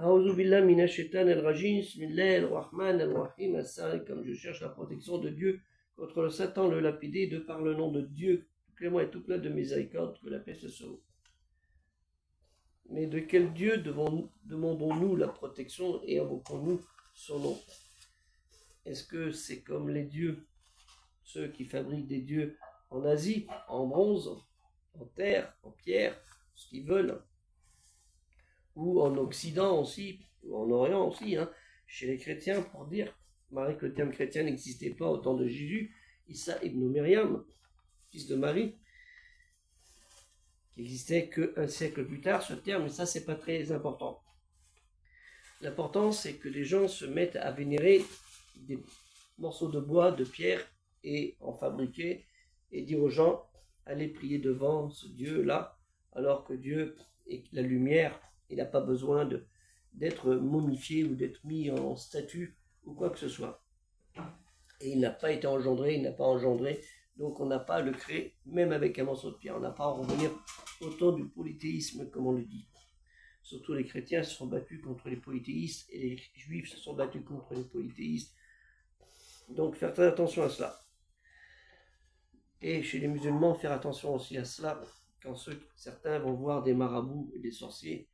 A'udhu billahi minash shaitanir rajim, bismillahir rahmanir rahim, comme je cherche la protection de Dieu contre le Satan, le lapidé, de par le nom de Dieu, tout clément et tout plein de miséricorde, que la paix se sauve. Mais de quel Dieu demandons-nous la protection et invoquons-nous son nom? Est-ce que c'est comme les dieux, ceux qui fabriquent des dieux en Asie, en bronze, en terre, en pierre, ce qu'ils veulent, ou en Occident aussi, ou en Orient aussi, chez les chrétiens, pour dire, Marie, que le terme chrétien n'existait pas au temps de Jésus, Issa ibn Myriam, fils de Marie, qui existait qu'un siècle plus tard, ce terme, mais ça c'est pas très important. L'important c'est que les gens se mettent à vénérer des morceaux de bois, de pierre, et en fabriquer, et dire aux gens, allez prier devant ce Dieu-là, alors que Dieu est la lumière, il n'a pas besoin d'être momifié ou d'être mis en statue ou quoi que ce soit. Et il n'a pas été engendré, il n'a pas engendré, donc on n'a pas à le créer, même avec un morceau de pierre. On n'a pas à revenir au temps du polythéisme, comme on le dit. Surtout les chrétiens se sont battus contre les polythéistes et les juifs se sont battus contre les polythéistes. Donc faire très attention à cela. Et chez les musulmans, faire attention aussi à cela, quand certains vont voir des marabouts et des sorciers,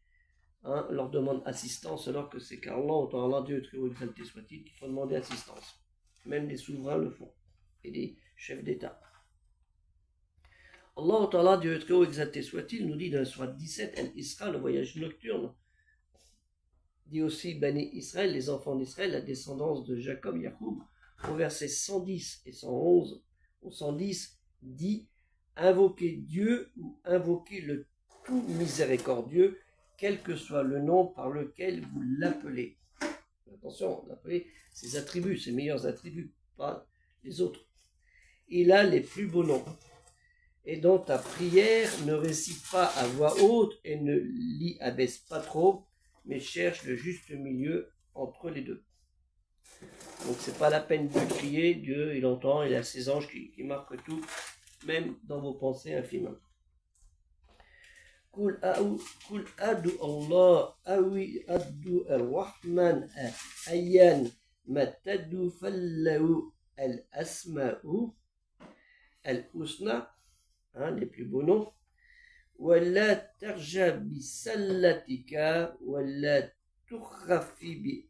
leur demandent assistance, alors que c'est qu'Allah, autant Allah, Dieu très haut exalté soit-il, qu'il faut demander assistance. Même les souverains le font, et les chefs d'État. Allah, Ta'ala, Dieu très haut exalté soit-il, nous dit dans la sourate 17, Al-Isra, le voyage nocturne, dit aussi Bani Israël, les enfants d'Israël, la descendance de Jacob, Yacoub, au verset 110 et 111, au 110, dit invoquez Dieu ou invoquez le tout miséricordieux, quel que soit le nom par lequel vous l'appelez. Attention, l'appelez ses attributs, ses meilleurs attributs, pas les autres. Il a les plus beaux noms. Et dans ta prière, ne récite pas à voix haute et ne l'y abaisse pas trop, mais cherche le juste milieu entre les deux. Donc c'est pas la peine de crier, Dieu il entend, il a ses anges qui marquent tout, même dans vos pensées infimes. Kul adu Allah awi adu ar-Rahman ayyan matadu fallahu al-asma'u al-husna, les plus beaux noms. Wala tarja bi sallatika wala tukhafi bi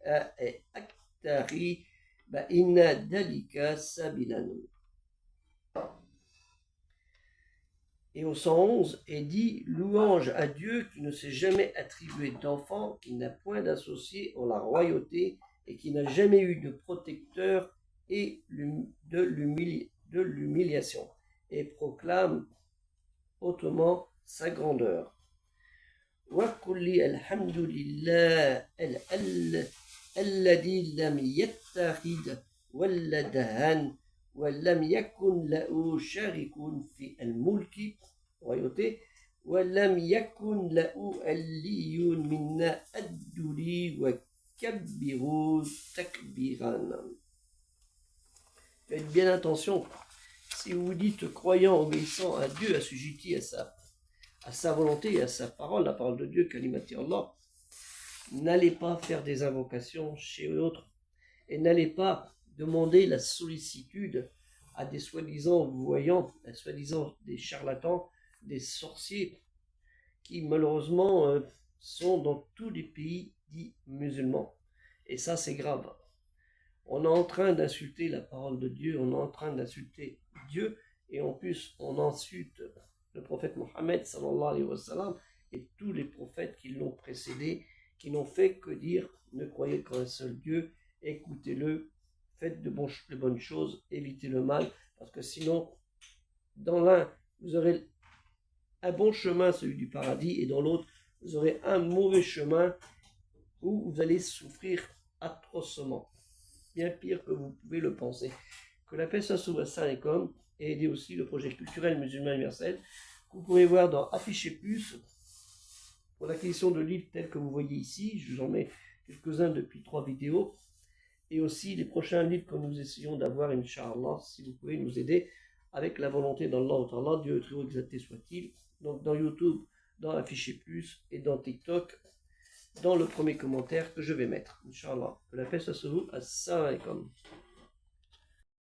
aktari ba inna dalika sabilan. Et au 111 est dit louange à Dieu qui ne s'est jamais attribué d'enfant, qui n'a point d'associé en la royauté et qui n'a jamais eu de protecteur et de l'humiliation, et proclame hautement sa grandeur. Wa kulli alhamdulillah alladhi lam yattakhid waladahan ولم يكن له شريك في الملك royauté ولم يكن له ولي من الذل وكبره تكبيرا. Faites bien attention, si vous vous dites croyant, obéissant à Dieu, assujetti à sa volonté et à sa parole, la parole de Dieu, kalimati Allah, n'allez pas faire des invocations chez d'autres et n'allez pas demander la sollicitude à des soi-disant voyants, à soi-disant des charlatans, des sorciers, qui malheureusement sont dans tous les pays dits musulmans. Et ça c'est grave. On est en train d'insulter la parole de Dieu, on est en train d'insulter Dieu, et en plus on insulte le prophète Mohammed sallallahu alayhi wa sallam, et tous les prophètes qui l'ont précédé, qui n'ont fait que dire ne croyez qu'en un seul Dieu, écoutez-le, faites de bonnes choses, évitez le mal, parce que sinon, dans l'un, vous aurez un bon chemin, celui du paradis, et dans l'autre, vous aurez un mauvais chemin où vous allez souffrir atrocement, bien pire que vous pouvez le penser. Que la paix soit sur votre et aider aussi le projet culturel musulman universel, que vous pouvez voir dans Afficher Plus, pour l'acquisition de livres tels que vous voyez ici. Je vous en mets quelques-uns depuis 3 vidéos. Et aussi les prochains livres que nous essayons d'avoir, Inch'Allah, si vous pouvez nous aider, avec la volonté d'Allah, Dieu très haut exalté soit-il. Donc dans YouTube, dans Afficher Plus et dans TikTok, dans le premier commentaire que je vais mettre. Inch'Allah. Que la paix soit sur vous. Assalamu alaikum.